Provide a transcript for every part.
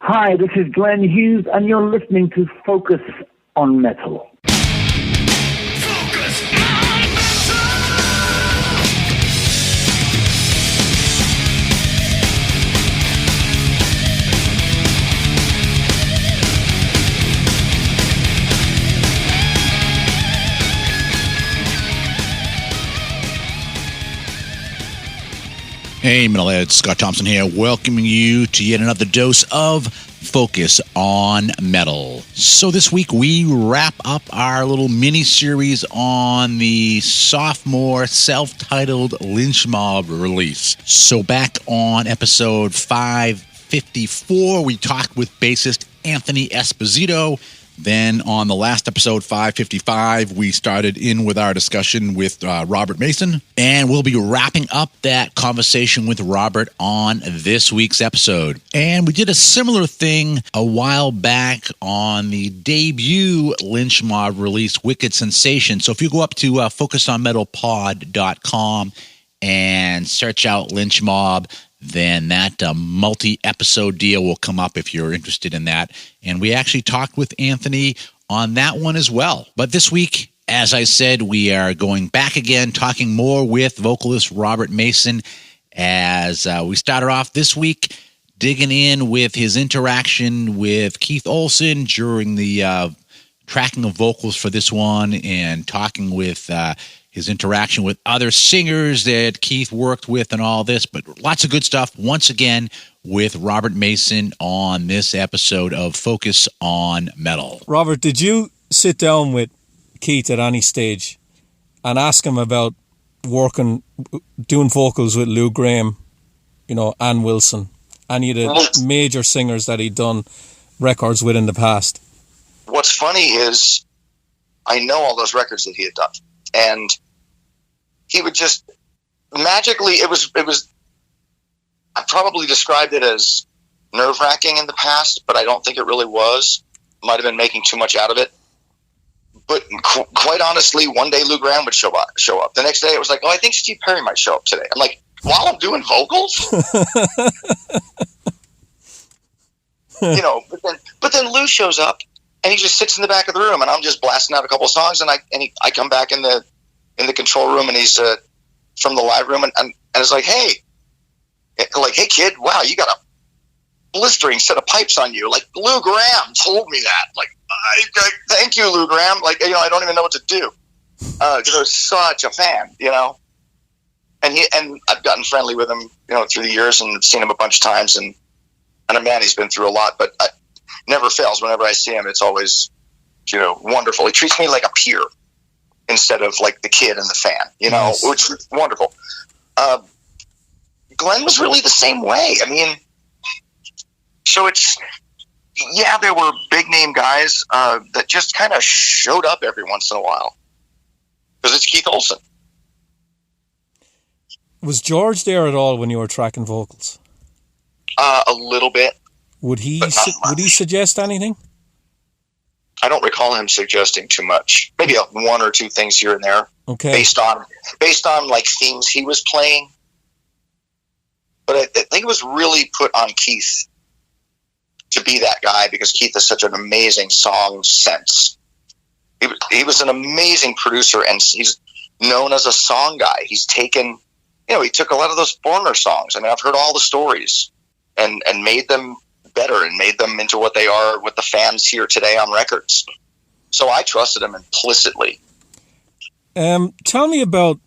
Hi, this is Glenn Hughes, and you're listening to Focus on Metal. Focus on Metal! Hey, Metalheads, Scott Thompson here, welcoming you to yet another dose of Focus on Metal. So this week we wrap up our little mini-series on the sophomore self-titled Lynch Mob release. So back on episode 554, we talked with bassist Anthony Esposito. Then on the last episode, 555, we started in with our discussion with Robert Mason, and we'll be wrapping up that conversation with Robert on this week's episode. And we did a similar thing a while back on the debut Lynch Mob release, Wicked Sensation. So if you go up to focusonmetalpod.com and search out Lynch Mob, then that multi-episode deal will come up if you're interested in that. And we actually talked with Anthony on that one as well. But this week, as I said, we are going back again, talking more with vocalist Robert Mason as we started off this week digging in with his interaction with Keith Olsen during the tracking of vocals for this one, and talking with his interaction with other singers that Keith worked with and all this, but lots of good stuff once again with Robert Mason on this episode of Focus on Metal. Robert, did you sit down with Keith at any stage and ask him about doing vocals with Lou Gramm, Ann Wilson, any of the major singers that he'd done records with in the past? What's funny is I know all those records that he had done, and he would just magically, it was, I probably described it as nerve-wracking in the past, but I don't think it really was. Might have been making too much out of it. But quite honestly, one day Lou Gramm would show up. The next day it was like, I think Steve Perry might show up today. I'm like, while I'm doing vocals? But then Lou shows up, and he just sits in the back of the room, and I'm just blasting out a couple of songs, and I come back in the control room, and he's from the live room, and it's like, hey kid, wow, you got a blistering set of pipes on you. Like, Lou Gramm told me that. Like, thank you, Lou Gramm. Like, I don't even know what to do. I was such a fan, And I've gotten friendly with him, through the years, and seen him a bunch of times, and a man, he's been through a lot, but never fails. Whenever I see him, it's always, wonderful. He treats me like a peer instead of like the kid and the fan, Nice. Which is wonderful. Glenn was really the same way. I mean, so there were big name guys that just kind of showed up every once in a while, because it's Keith Olsen. Was George there at all when you were tracking vocals? A little bit. Would he suggest anything? I don't recall him suggesting too much. Maybe one or two things here and there. Okay. Based on like themes he was playing. But I think it was really put on Keith to be that guy, because Keith has such an amazing song sense. He was an amazing producer, and he's known as a song guy. He's taken, he took a lot of those Foreigner songs. I mean, I've heard all the stories and made them better and made them into what they are with the fans here today on records. So I trusted him implicitly. Tell me about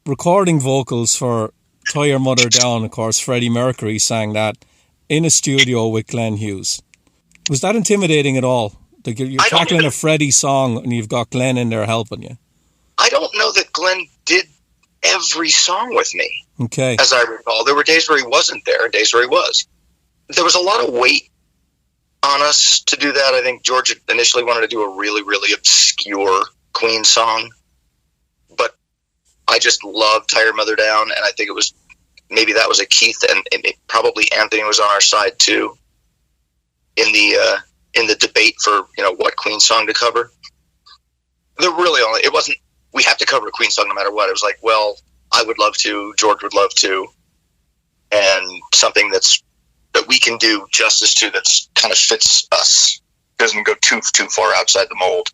recording vocals for Tie Your Mother Down. Of course, Freddie Mercury sang that in a studio with Glenn Hughes. Was that intimidating at all? Like you're tackling a Freddie song and you've got Glenn in there helping you. I don't know that Glenn did every song with me. Okay. As I recall, there were days where he wasn't there and days where he was. There was a lot of weight on us to do that. I think George initially wanted to do a really, really obscure Queen song, but I just loved Tie Your Mother Down, and I think it was, maybe that was a Keith, and probably Anthony was on our side too in the debate for what Queen song to cover. It wasn't we have to cover a Queen song no matter what. It was like, well, I would love to, George would love to, and something that's that we can do justice to that's kind of fits us, doesn't go too far outside the mold.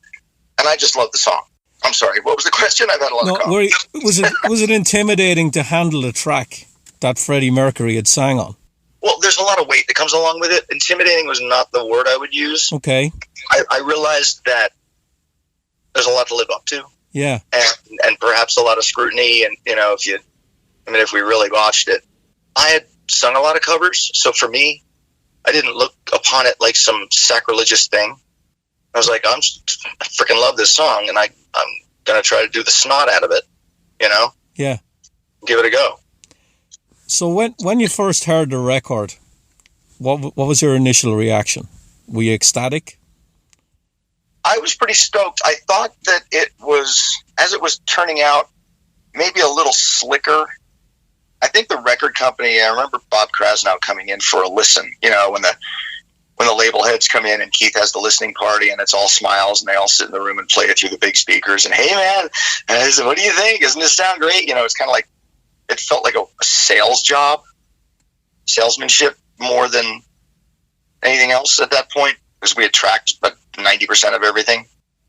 And I just love the song. I'm sorry, what was the question? I've had a lot of comments. Was it intimidating to handle a track that Freddie Mercury had sang on? Well, there's a lot of weight that comes along with it. Intimidating was not the word I would use. Okay. I realized that there's a lot to live up to. Yeah. And perhaps a lot of scrutiny. And, if we really watched it, I had sung a lot of covers. So for me, I didn't look upon it like some sacrilegious thing. I was like, I freaking love this song, and I'm going to try to do the snot out of it, Yeah. Give it a go. So when you first heard the record, what was your initial reaction? Were you ecstatic? I was pretty stoked. I thought that it was, as it was turning out, maybe a little slicker. I think the record company, I remember Bob Krasnow coming in for a listen, when the label heads come in and Keith has the listening party and it's all smiles and they all sit in the room and play it through the big speakers and, hey man, and I said, what do you think? Doesn't this sound great? It's kind of like, it felt like a sales job, salesmanship more than anything else at that point, because we had tracked about 90% of everything.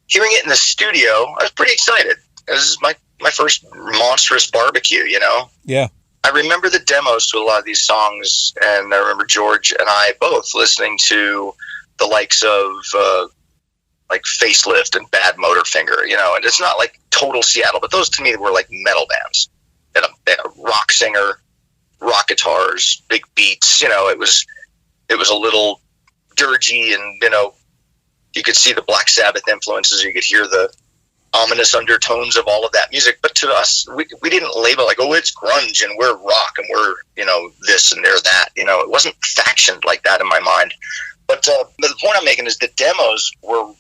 Hearing it in the studio, I was pretty excited. This is my first monstrous barbecue, Yeah. I remember the demos to a lot of these songs, and I remember George and I both listening to the likes of like Facelift and Bad Motorfinger, and it's not like total Seattle, but those to me were like metal bands. They had a rock singer, rock guitars, big beats, it was a little dirgy, and you could see the Black Sabbath influences, you could hear the ominous undertones of all of that music. But to us, we didn't label like, oh, it's grunge and we're rock and we're this and they're that. It wasn't factioned like that in my mind. But the point I'm making is the demos were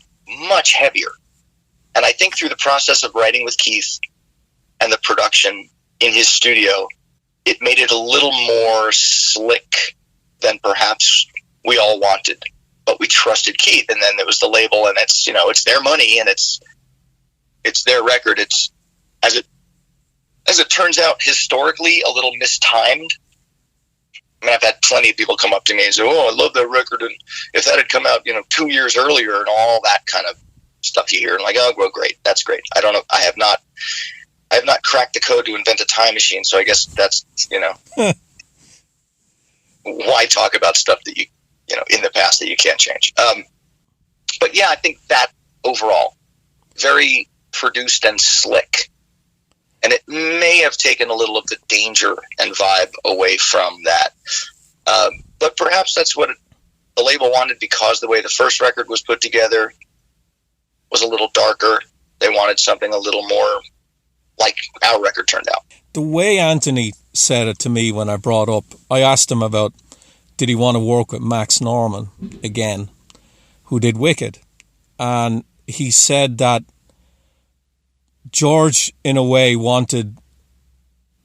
much heavier, and I think through the process of writing with Keith and the production in his studio, it made it a little more slick than perhaps we all wanted. But we trusted Keith, and then there was the label, and it's it's their money and it's their record. It's as it turns out, historically a little mistimed. I mean, I've had plenty of people come up to me and say, "Oh, I love that record, and if that had come out, 2 years earlier," and all that kind of stuff you hear. And like, oh, well, great, that's great. I don't know. I have not cracked the code to invent a time machine, so I guess that's why talk about stuff that you in the past that you can't change. But yeah, I think that overall, very produced and slick, and it may have taken a little of the danger and vibe away from that, but perhaps that's what the label wanted, because the way the first record was put together was a little darker. They wanted something a little more like our record turned out. The way Anthony said it to me when I brought up, I asked him about, did he want to work with Max Norman again, who did Wicked, and he said that George, in a way, wanted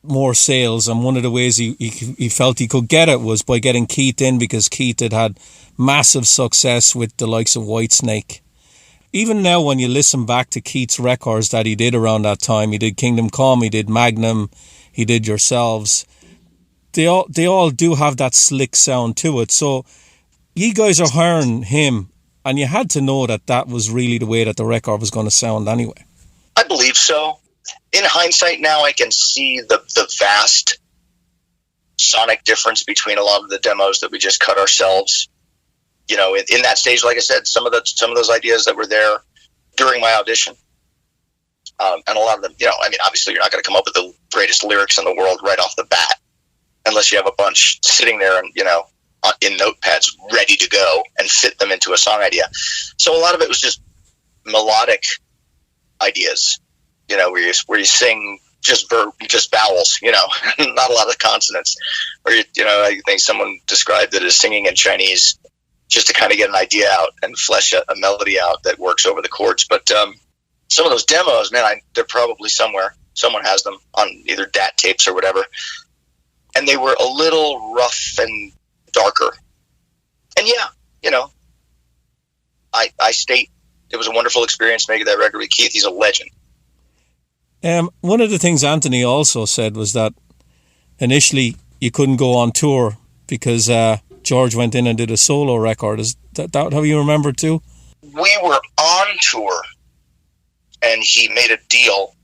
more sales, and one of the ways he felt he could get it was by getting Keith in, because Keith had massive success with the likes of Whitesnake. Even now, when you listen back to Keith's records that he did around that time, he did Kingdom Come, he did Magnum, he did Yourselves, they all do have that slick sound to it. So you guys are hiring him, and you had to know that was really the way that the record was going to sound anyway. I believe so. In hindsight now, I can see the vast sonic difference between a lot of the demos that we just cut ourselves. In that stage, like I said, some of those ideas that were there during my audition, and a lot of them, obviously you're not going to come up with the greatest lyrics in the world right off the bat, unless you have a bunch sitting there and, in notepads ready to go and fit them into a song idea. So a lot of it was just melodic ideas, where you sing just vowels, not a lot of consonants. Or I think someone described it as singing in Chinese, just to kind of get an idea out and flesh a melody out that works over the chords. But some of those demos, man, they're probably somewhere. Someone has them on either DAT tapes or whatever, and they were a little rough and darker. And yeah, I state it was a wonderful experience making that record with Keith. He's a legend. One of the things Anthony also said was that initially you couldn't go on tour because George went in and did a solo record. Is that how you remember too? We were on tour, and he made a deal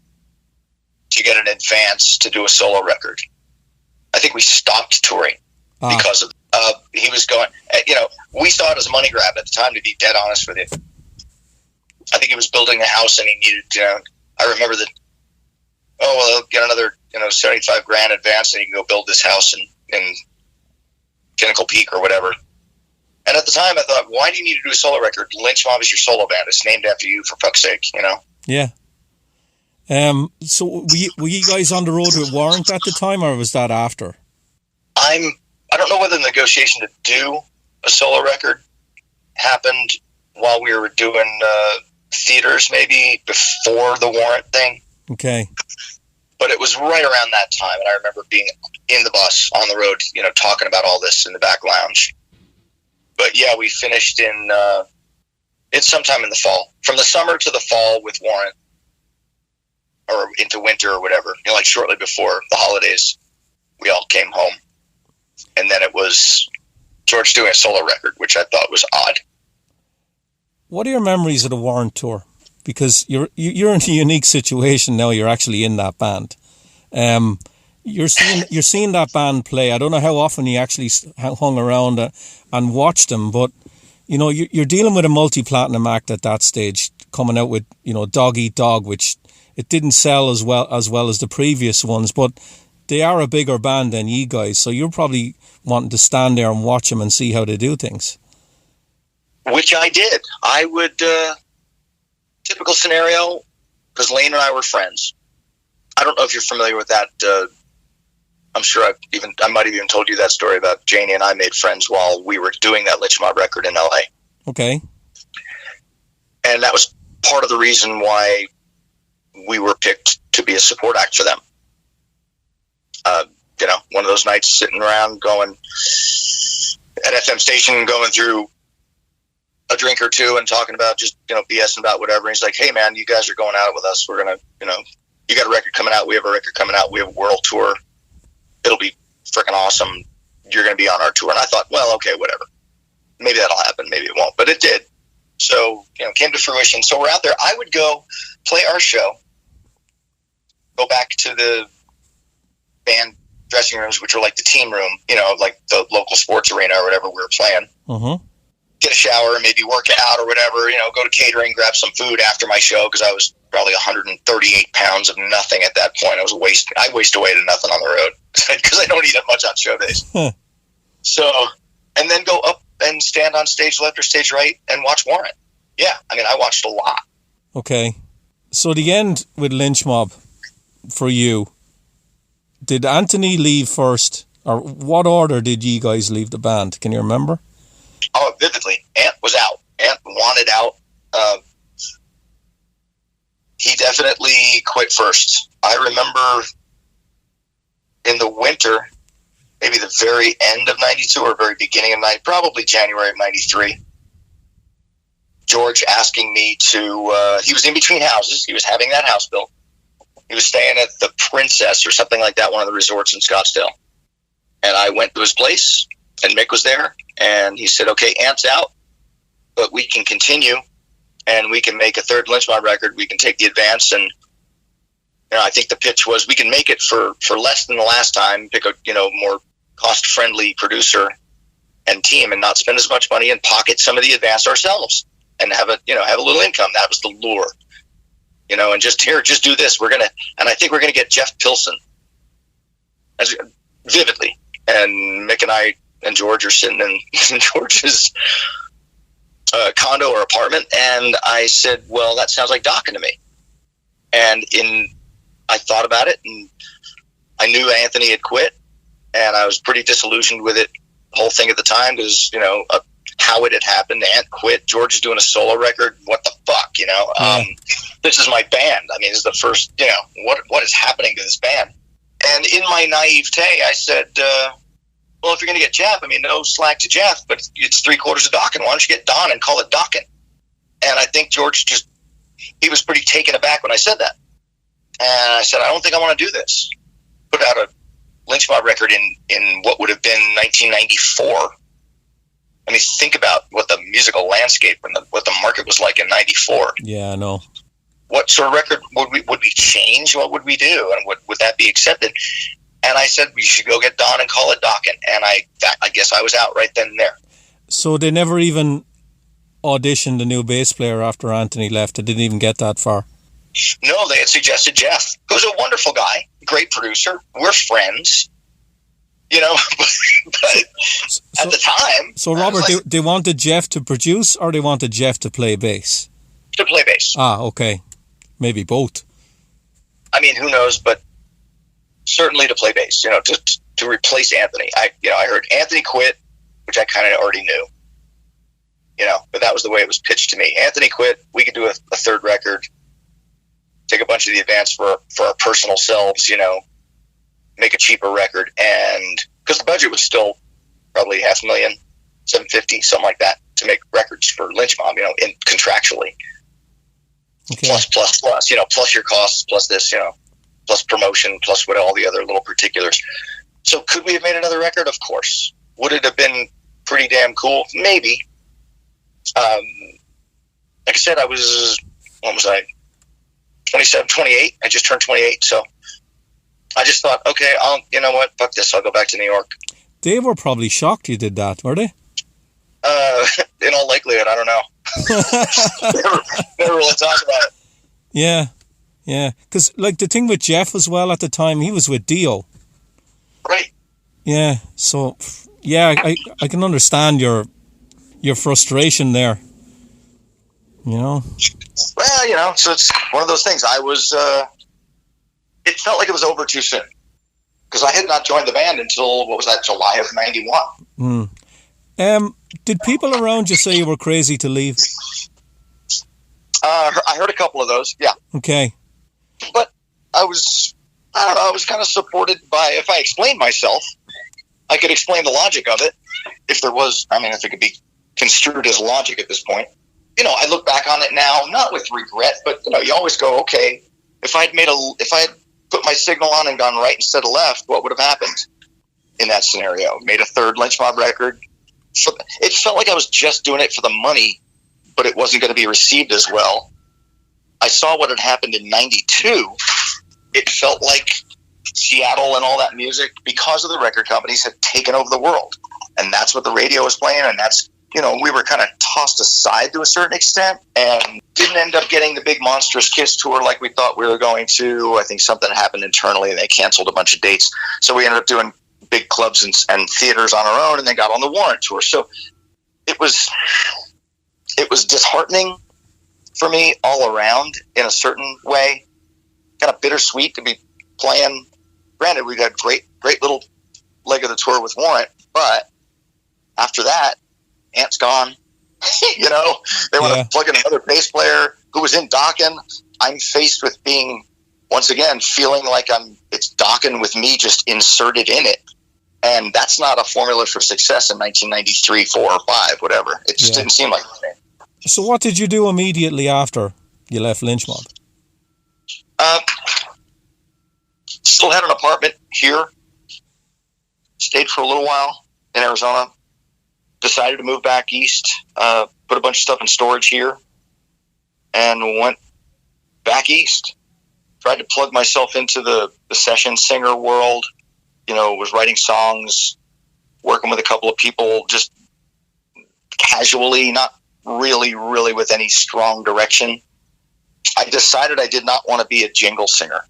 to get an advance to do a solo record. I think we stopped touring because of he was going. We saw it as a money grab at the time. To be dead honest with you, I think he was building a house and he needed. I remember that. Oh well, he'll get another $75,000 advance and he can go build this house in Pinnacle Peak or whatever. And at the time, I thought, why do you need to do a solo record? Lynch Mob is your solo band. It's named after you, for fuck's sake, Yeah. So were you guys on the road with Warrant at the time, or was that after? I don't know whether the negotiation to do a solo record happened while we were doing theaters, maybe before the Warrant thing. Okay. But it was right around that time, and I remember being in the bus on the road, talking about all this in the back lounge. But yeah, we finished it's sometime in the fall, from the summer to the fall with Warrant, or into winter or whatever. Like shortly before the holidays, we all came home, and then it was George doing a solo record, which I thought was odd. What are your memories of the Warrant tour? Because you're in a unique situation now. You're actually in that band. You're seeing that band play. I don't know how often you actually hung around and watched them, but you're dealing with a multi-platinum act at that stage, coming out with Dog Eat Dog, which it didn't sell as well as the previous ones, but they are a bigger band than you guys, so you're probably wanting to stand there and watch them and see how they do things. Which I did. I would. Typical scenario, because Lane and I were friends. I don't know if you're familiar with that. I'm sure I might have even told you that story about Janie and I made friends while we were doing that Lynch Mob record in LA. Okay. And that was part of the reason why we were picked to be a support act for them. One of those nights sitting around going at FM station, going through a drink or two and talking about just, BSing about whatever. And he's like, hey man, you guys are going out with us. We're going to, you got a record coming out. We have a record coming out. We have a world tour. It'll be freaking awesome. You're going to be on our tour. And I thought, well, okay, whatever. Maybe that'll happen. Maybe it won't, but it did. So, came to fruition. So we're out there. I would go play our show, go back to the band dressing rooms, which are like the team room, like the local sports arena or whatever we were playing. Mm-hmm. Get a shower, maybe work out or whatever, go to catering, grab some food after my show, because I was probably 138 pounds of nothing at that point. I waste away to nothing on the road because I don't eat that much on show days. So, and then go up and stand on stage left or stage right and watch Warrant. Yeah, I watched a lot. Okay. So the end with Lynch Mob for you, did Anthony leave first, or what order did you guys leave the band? Can you remember? Oh, vividly. Ant was out. Ant wanted out. He definitely quit first. I remember in the winter, maybe the very end of 92 or very beginning of 90, probably January of 93, George asking me to, he was in between houses. He was having that house built. He was staying at the Princess or something like that, one of the resorts in Scottsdale. And I went to his place, and Mick was there, and he said, okay, Ant's out, but we can continue, and we can make a third Lynch Mob record. We can take the advance, and I think the pitch was we can make it for less than the last time, pick a more cost-friendly producer and team, and not spend as much money, and pocket some of the advance ourselves, and have a little income. That was the lure, and just do this. And I think we're gonna get Jeff Pilson, vividly, and Mick and I and George are sitting in George's condo or apartment, and I said, well, that sounds like Dokken to me. And I thought about it, and I knew Anthony had quit, and I was pretty disillusioned with it, whole thing at the time, because, how it had happened. Ant quit. George is doing a solo record. What the fuck, This is my band. This is the first, what is happening to this band? And in my naivete, I said, well, if you're going to get Jeff, no slack to Jeff, but it's 3/4 of Dokken. Why don't you get Don and call it Dokken? And I think George he was pretty taken aback when I said that. And I said, I don't think I want to do this. Put out a Lynch Mob record in what would have been 1994. I mean, think about what the musical landscape and what the market was like in '94. Yeah, I know. What sort of record would we change? What would we do? And would that be accepted? And I said, we should go get Don and call it Dockin'. And I guess I was out right then and there. So they never even auditioned a new bass player after Anthony left. They didn't even get that far. No, they had suggested Jeff, who's a wonderful guy, great producer. We're friends, you know, but at the time. So, Robert, like, they wanted Jeff to produce or they wanted Jeff to play bass? To play bass. Ah, okay. Maybe both. I mean, who knows, but certainly to play bass, you know, to replace Anthony. I heard Anthony quit, which I kind of already knew, you know, but that was the way it was pitched to me. Anthony quit. We could do a third record, take a bunch of the advance for our personal selves, you know, make a cheaper record. And because the budget was still probably $500,000, $750,000, something like that, to make records for Lynch Mob, you know, contractually. Okay. Plus, you know, plus your costs, plus this, you know, plus promotion, plus what all the other little particulars. So could we have made another record? Of course. Would it have been pretty damn cool? Maybe. Like I said, what was I? 27, 28. I just turned 28. So I just thought, okay, you know what? Fuck this. I'll go back to New York. They were probably shocked you did that, were they? In all likelihood, I don't know. never really talked about it. Yeah. Because, like, the thing with Jeff as well at the time, he was with Dio. Right. Yeah. So, yeah, I can understand your frustration there. You know? Well, you know, so it's one of those things. It felt like it was over too soon. Because I had not joined the band until, July of '91. Did people around you say you were crazy to leave? I heard a couple of those, yeah. Okay. But I was kind of supported by, if I explained myself, I could explain the logic of it. If it could be construed as logic at this point. You know, I look back on it now, not with regret, but, you know, you always go, okay, if I had put my signal on and gone right instead of left, what would have happened in that scenario? Made a third Lynch Mob record. So it felt like I was just doing it for the money, but it wasn't going to be received as well. I saw what had happened in '92. It felt like Seattle and all that music, because of the record companies, had taken over the world. And that's what the radio was playing, and that's, you know, we were kind of tossed aside to a certain extent and didn't end up getting the big Monstrous Kiss tour like we thought we were going to. I think something happened internally and they canceled a bunch of dates. So we ended up doing big clubs and theaters on our own, and then got on the Warrant tour. So it was disheartening for me all around in a certain way. Kind of bittersweet to be playing. Granted, we had great little leg of the tour with Warrant, but after that, Ant's gone. You know, they want to plug in another bass player who was in Dockin'. I'm faced with being, once again, feeling like it's Dockin' with me just inserted in it. And that's not a formula for success in 1993, 4 or 5, whatever. It just didn't seem like it. So what did you do immediately after you left Lynch Mob? Still had an apartment here. Stayed for a little while in Arizona. Decided to move back east. Put a bunch of stuff in storage here. And went back east. Tried to plug myself into the session singer world. You know, was writing songs, working with a couple of people, just casually, not really with any strong direction. I decided I did not want to be a jingle singer.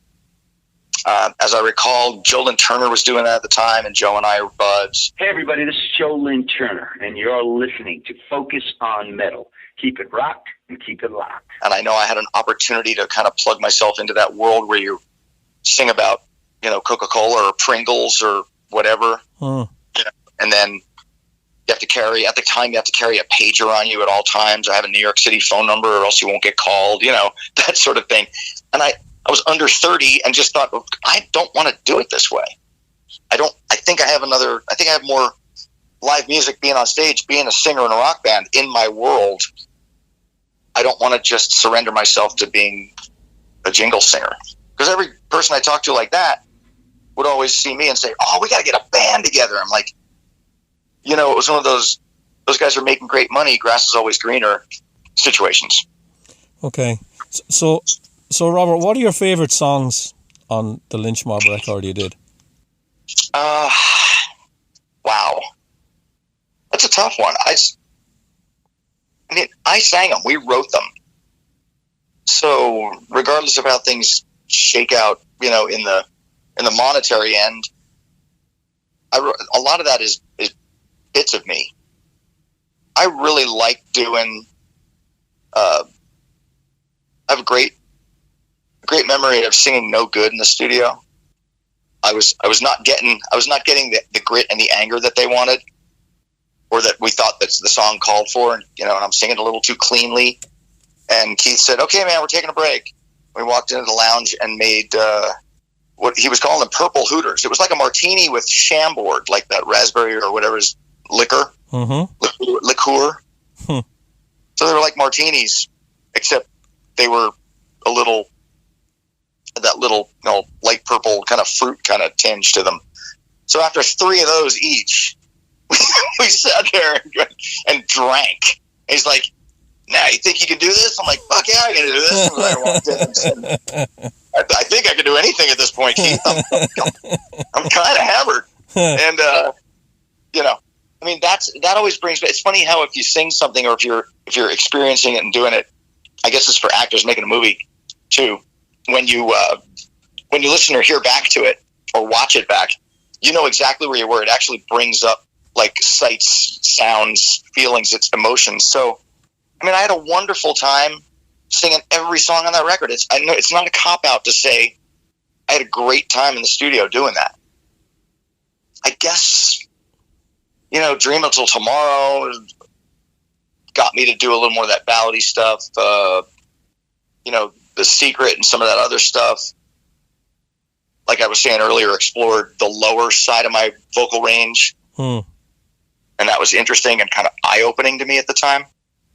As I recall, Joe Lynn Turner was doing that at the time, and Joe and I were buds. Hey, everybody, this is Joe Lynn Turner, and you're listening to Focus on Metal. Keep it rocked and keep it locked. And I know I had an opportunity to kind of plug myself into that world where you sing about, you know, Coca-Cola or Pringles or whatever. You know, and then you have to carry a pager on you at all times, or have a New York City phone number, or else you won't get called, you know, that sort of thing. And I was under 30 and just thought, I don't want to do it this way. I think I have more live music, being on stage, being a singer in a rock band in my world. I don't want to just surrender myself to being a jingle singer. Because every person I talk to like that would always see me and say, oh, we got to get a band together. I'm like, you know, it was one of those those guys are making great money. Grass is always greener situations. Okay. So Robert, what are your favorite songs on the Lynch Mob record you did? Wow. That's a tough one. I sang them. We wrote them. So regardless of how things shake out, in the monetary end, a lot of that is bits of me. I really like doing. I have a great memory of singing "No Good" in the studio. I was not getting the grit and the anger that they wanted, or that we thought that the song called for, and I'm singing a little too cleanly. And Keith said, "Okay, man, we're taking a break." We walked into the lounge and made what he was calling them purple Hooters. It was like a martini with Chambord, like that raspberry or whatever is liquor. Mm-hmm. Liqueur. So they were like martinis, except they were that little light purple kind of fruit kind of tinge to them. So after 3 of those each, we sat there and drank. And he's like, "Now, you think you can do this?" I'm like, "Fuck yeah, I can do this." And I walked in and said, I think I can do anything at this point, Keith. I'm kind of hammered. And, that always brings me. It's funny how if you sing something, or if you're experiencing it and doing it, I guess it's for actors making a movie too. When you listen or hear back to it or watch it back, you know exactly where you were. It actually brings up like sights, sounds, feelings, its emotions. So, I had a wonderful time singing every song on that record. I know it's not a cop-out to say I had a great time in the studio doing that. I guess, Dream Until Tomorrow got me to do a little more of that ballady stuff. The Secret and some of that other stuff, like I was saying earlier, explored the lower side of my vocal range. And that was interesting and kind of eye-opening to me at the time.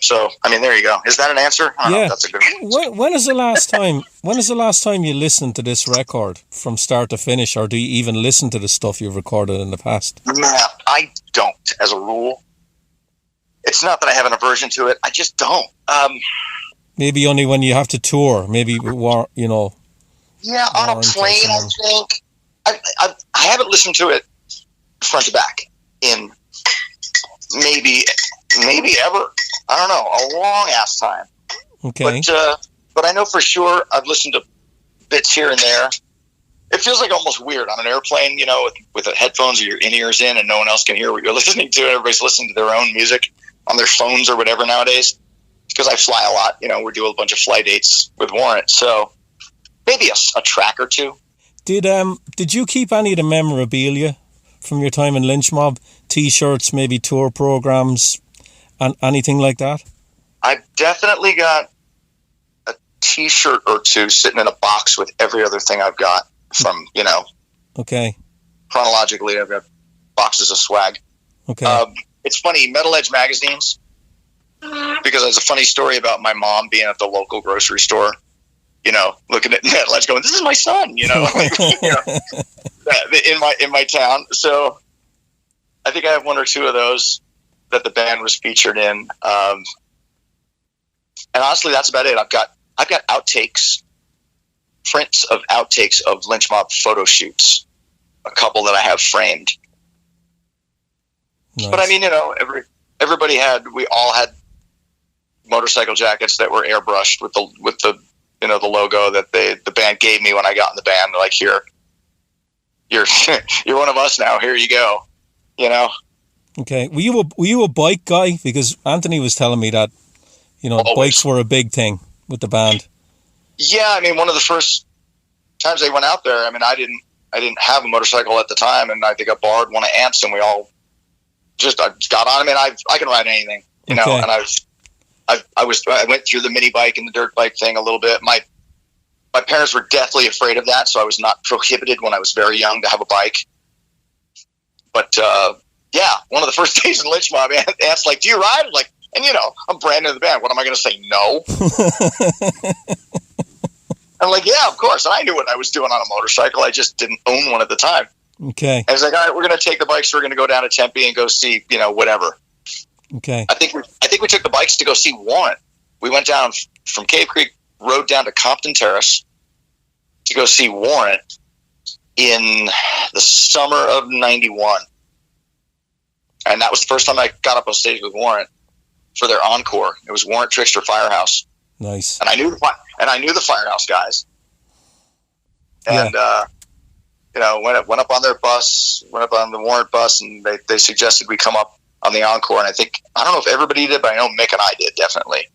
So, there you go. Is that an answer? I don't know if that's a good one. When is the last time you listened to this record from start to finish, or do you even listen to the stuff you've recorded in the past? Nah, I don't, as a rule. It's not that I have an aversion to it. I just don't. Maybe only when you have to tour. Maybe, Yeah, on a plane, I think. I haven't listened to it front to back in maybe ever. I don't know, a long ass time. Okay. But I know for sure I've listened to bits here and there. It feels like almost weird on an airplane, with the headphones or your in-ears in, and no one else can hear what you're listening to. Everybody's listening to their own music on their phones or whatever nowadays. Because I fly a lot, we do a bunch of fly dates with Warrant, so maybe a track or two. Did you keep any of the memorabilia from your time in Lynch Mob? T-shirts, maybe tour programs, and anything like that? I've definitely got a T-shirt or two sitting in a box with every other thing I've got from, Okay. Chronologically, I've got boxes of swag. Okay. It's funny, Metal Edge magazines, because there's a funny story about my mom being at the local grocery store, looking at Metal Edge going, "This is my son," in my town. So I think I have one or two of those that the band was featured in. And honestly, that's about it. I've got outtakes, prints of outtakes of Lynch Mob photo shoots, a couple that I have framed. Nice. But we all had motorcycle jackets that were airbrushed with the the logo that the band gave me when I got in the band. They're like, "Here, you're one of us now. Here you go." Okay. Were you a bike guy? Because Anthony was telling me that Always. Bikes were a big thing with the band. Yeah, one of the first times they went out there, I didn't have a motorcycle at the time, and I think I borrowed one of Ant's, and we all I got on. I can ride anything, and I went through the mini bike and the dirt bike thing a little bit. My parents were deathly afraid of that, so I was not prohibited when I was very young to have a bike. But one of the first days in Lynch Mob, Ant's like, "Do you ride?" I'm like, I'm brand new to the band. What am I going to say? No. I'm like, "Yeah, of course." And I knew what I was doing on a motorcycle. I just didn't own one at the time. Okay. And I was like, "All right, we're going to take the bikes. We're going to go down to Tempe and go see, whatever." Okay. I think we took the bikes to go see Warrant. We went down from Cave Creek, rode down to Compton Terrace to go see Warrant in the summer of '91. And that was the first time I got up on stage with Warrant for their encore. It was Warrant, Trickster, Firehouse. Nice. And I knew the Firehouse guys. And, went up on their bus, went up on the Warrant bus, and they suggested we come up on the encore. And I don't know if everybody did, but I know Mick and I did, definitely,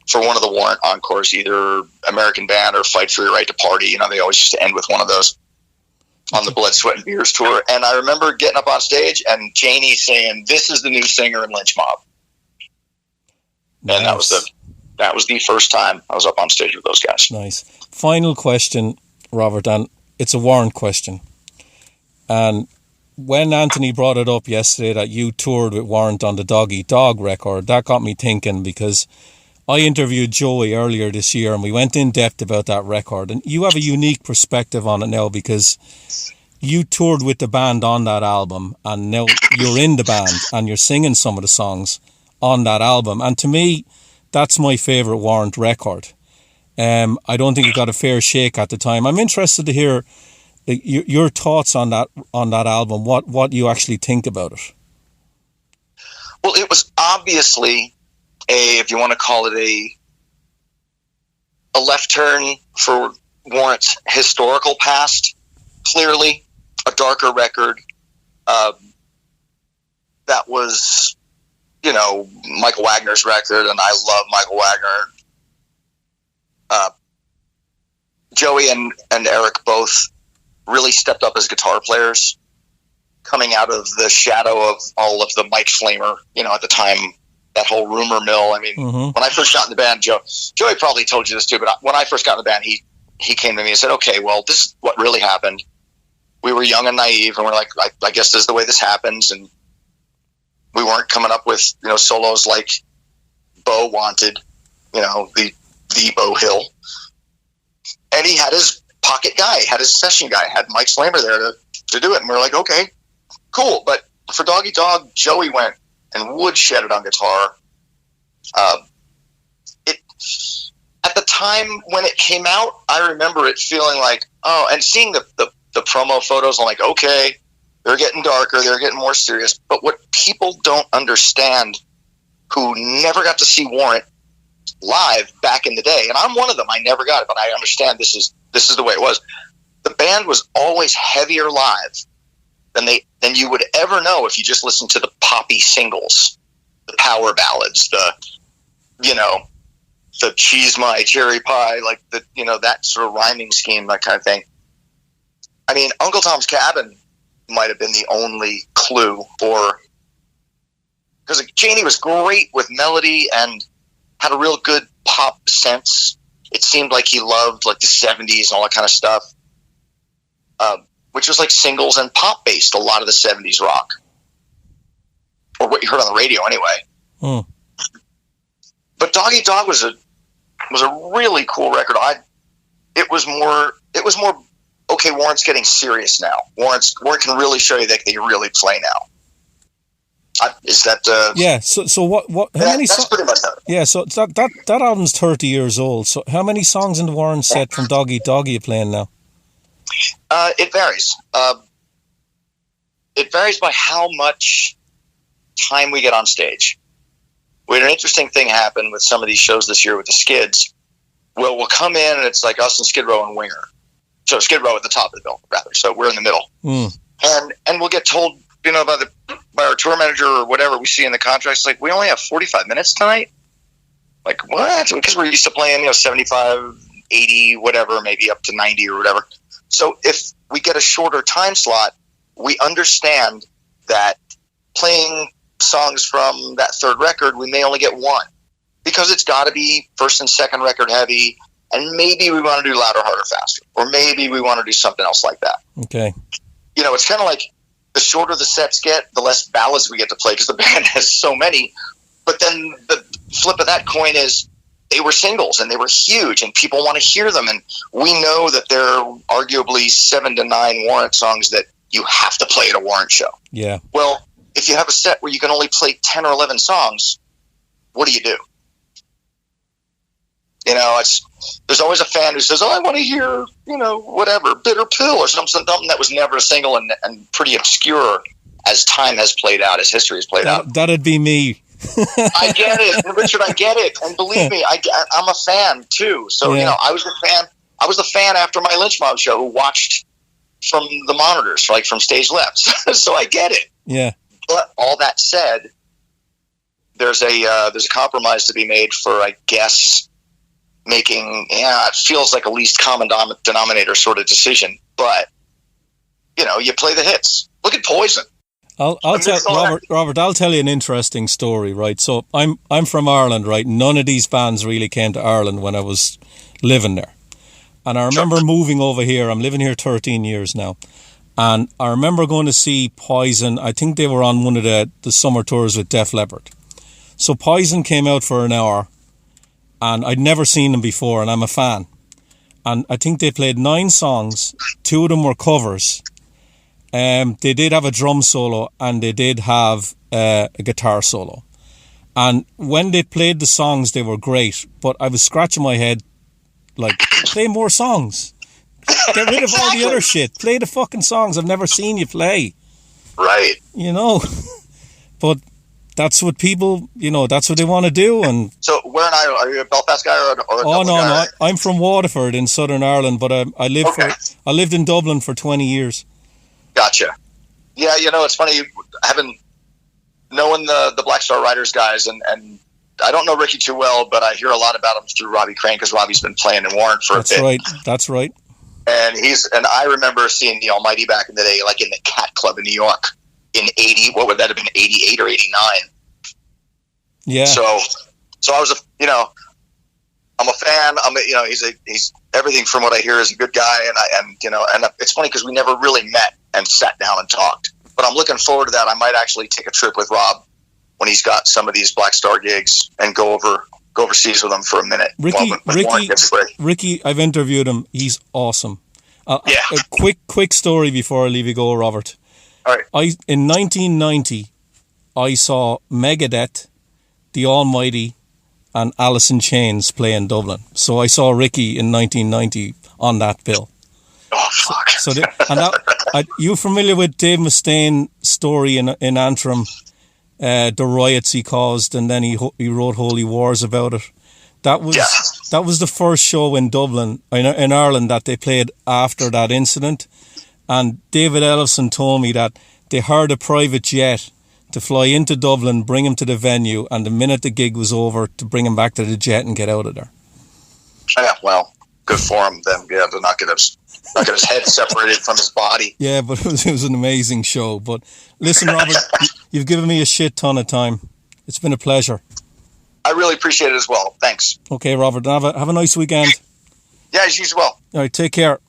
for one of the Warrant encores, either American Band or Fight for Your Right to Party. They always used to end with one of those on the Blood, Sweat, and Beers tour. And I remember getting up on stage and Janie saying, "This is the new singer in Lynch Mob." Nice. And that was the first time I was up on stage with those guys. Nice. Final question, Robert, and it's a Warrant question. And when Anthony brought it up yesterday that you toured with Warrant on the Doggy Dog record, that got me thinking, because I interviewed Joey earlier this year and we went in depth about that record. And you have a unique perspective on it now because you toured with the band on that album and now you're in the band and you're singing some of the songs on that album. And to me, that's my favourite Warrant record. I don't think it got a fair shake at the time. I'm interested to hear your thoughts on that album, what you actually think about it. Well, it was obviously if you want to call it a left turn for Warrant's historical past, clearly a darker record. That was, Michael Wagner's record, and I love Michael Wagner. Joey and Eric both really stepped up as guitar players, coming out of the shadow of all of the Mike Flamer, at the time, that whole rumor mill. When I first got in the band, Joey probably told you this too, but when I first got in the band, he came to me and said, "Okay, well, this is what really happened. We were young and naive, and we're like, I guess this is the way this happens, and we weren't coming up with, solos like Bo wanted, the Bo Hill." And he had his pocket guy, had his session guy, had Mike Slammer there to do it. And we were like, okay, cool. But for Doggy Dog, Joey went and woodshedded on guitar. At the time when it came out, I remember it feeling like, and seeing the promo photos, I'm like, okay, they're getting darker, they're getting more serious. But what people don't understand who never got to see Warrant live back in the day, and I'm one of them, I never got it, but I understand this is the way it was. The band was always heavier live than you would ever know if you just listened to the poppy singles, the power ballads, the cheese my cherry pie, like that sort of rhyming scheme, that kind of thing. Uncle Tom's Cabin might have been the only clue, because Janie was great with melody and had a real good pop sense. It seemed like he loved like the 70s and all that kind of stuff, which was like singles and pop based, a lot of the 70s rock, or what you heard on the radio anyway. But Doggy Dog was a really cool record. It was more okay, Warrant's getting serious now. Warrant can really show you that they really play now. Is that yeah? So what? How many? That's pretty much that. Yeah. So that album's 30 years old. So how many songs in the Warrant set from Doggy Dog are you playing now? It varies. It varies by how much time we get on stage. We had an interesting thing happen with some of these shows this year with the Skids. Well, we'll come in and it's like us and Skid Row and Winger. So Skid Row at the top of the bill, rather. So we're in the middle, and we'll get told, by our tour manager or whatever we see in the contracts, like, we only have 45 minutes tonight. Like, what? Because we're used to playing, 75, 80, whatever, maybe up to 90 or whatever. So if we get a shorter time slot, we understand that playing songs from that third record, we may only get one, because it's got to be first and second record heavy, and maybe we want to do Louder, Harder, Faster, or maybe we want to do something else like that. Okay. It's kind of like, the shorter the sets get, the less ballads we get to play, because the band has so many. But then the flip of that coin is they were singles and they were huge and people want to hear them. And we know that there are arguably 7 to 9 Warrant songs that you have to play at a Warrant show. Yeah. Well, if you have a set where you can only play 10 or 11 songs, what do you do? You know, there's always a fan who says, oh, I want to hear, you know, whatever, Bitter Pill or something that was never a single and pretty obscure as time has played out, as history has played out. That'd be me. I get it, Richard. I get it, and believe me, I'm a fan too. So you know, I was a fan after my Lynch Mob show who watched from the monitors, like from stage left. So I get it. Yeah. But all that said, there's a compromise to be made for, I guess, making it feels like a least common denominator sort of decision. But you know, you play the hits. Look at Poison. I'll tell Robert. I'll tell you an interesting story, right? So I'm from Ireland, right? None of these bands really came to Ireland when I was living there, and I remember moving over here. I'm living here 13 years now, and I remember going to see Poison. I think they were on one of the summer tours with Def Leppard. So Poison came out for an hour, and I'd never seen them before, and I'm a fan. And I think they played 9 songs. 2 of them were covers. They did have a drum solo and they did have a guitar solo. And when they played the songs, they were great. But I was scratching my head, like, play more songs. Get rid of all the other shit. Play the fucking songs I've never seen you play. Right. You know, but that's what people, you know, that's what they want to do. And so, where in Ireland are you? A Belfast guy or a Oh Dublin no, guy? no, I'm from Waterford in Southern Ireland, but I lived in Dublin for 20 years. Gotcha. Yeah, you know, it's funny having knowing the Black Star Riders guys, and I don't know Ricky too well, but I hear a lot about him through Robbie Crane because Robbie's been playing in Warrant for a bit. That's right. And I remember seeing the Almighty back in the day, like in the Cat Club in New York in 80. What would that have been? 88 or 89? Yeah. So I was I'm a fan. He's everything from what I hear is a good guy, and it's funny because we never really met and sat down and talked. But I'm looking forward to that. I might actually take a trip with Rob when he's got some of these Black Star gigs and go overseas with him for a minute. Ricky, I've interviewed him. He's awesome. Yeah. A quick story before I leave you go, Robert. All right. In 1990, I saw Megadeth, The Almighty, and Alice in Chains play in Dublin. So I saw Ricky in 1990 on that bill. Oh, fuck. You familiar with Dave Mustaine's story in Antrim, the riots he caused, and then he wrote Holy Wars about it? That was the first show in Dublin, in Ireland, that they played after that incident. And David Ellefson told me that they hired a private jet to fly into Dublin, bring him to the venue, and the minute the gig was over, to bring him back to the jet and get out of there. Yeah, well, good for him then. Yeah, to not get his head separated from his body. Yeah, but it was an amazing show. But listen, Robert, you've given me a shit ton of time. It's been a pleasure. I really appreciate it as well. Thanks. Okay, Robert, have a nice weekend. Yeah, as usual. All right, take care.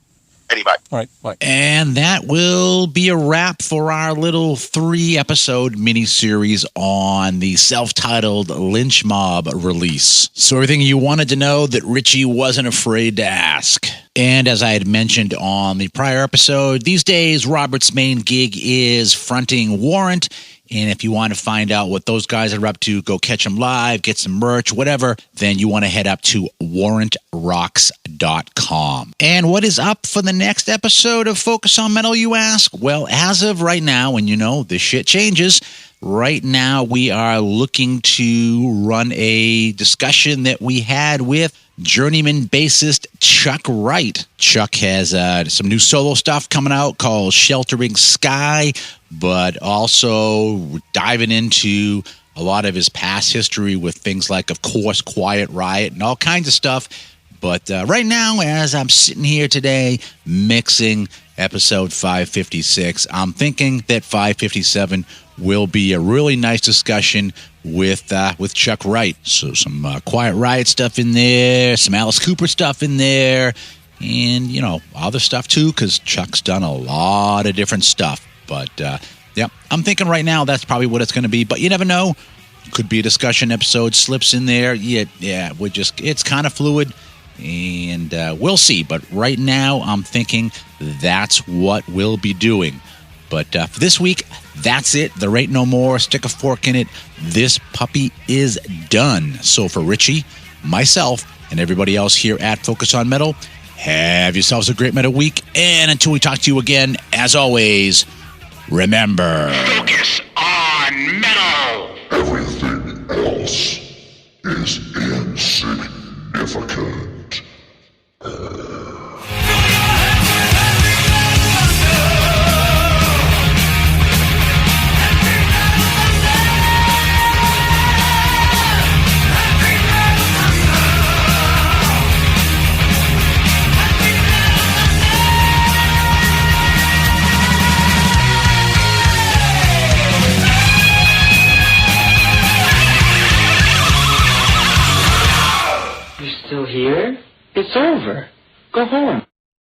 Bye. All right, bye. And that will be a wrap for our little 3-episode mini-series on the self-titled Lynch Mob release. So everything you wanted to know that Richie wasn't afraid to ask. And as I had mentioned on the prior episode, these days Robert's main gig is fronting Warrant. And if you want to find out what those guys are up to, go catch them live, get some merch, whatever, then you want to head up to warrantrocks.com. And what is up for the next episode of Focus on Metal, you ask? Well, as of right now, and you know, this shit changes, right now we are looking to run a discussion that we had with journeyman bassist Chuck Wright. Chuck has some new solo stuff coming out called Sheltering Sky, but also diving into a lot of his past history with things like, of course, Quiet Riot and all kinds of stuff. But right now, as I'm sitting here today mixing episode 556, I'm thinking that 557 will be a really nice discussion with Chuck Wright. So some Quiet Riot stuff in there, some Alice Cooper stuff in there, and, you know, other stuff too, because Chuck's done a lot of different stuff. But, yeah, I'm thinking right now that's probably what it's going to be. But you never know. Could be a discussion episode, slips in there. Yeah, it's kind of fluid, and we'll see. But right now, I'm thinking that's what we'll be doing. But for this week, That's it. There ain't no more. Stick a fork in it. This puppy is done. So for Richie, myself, and everybody else here at Focus on Metal, have yourselves a great metal week. And until we talk to you again, as always, remember, Focus on metal. Everything else is insignificant. Still here? It's over. Go home.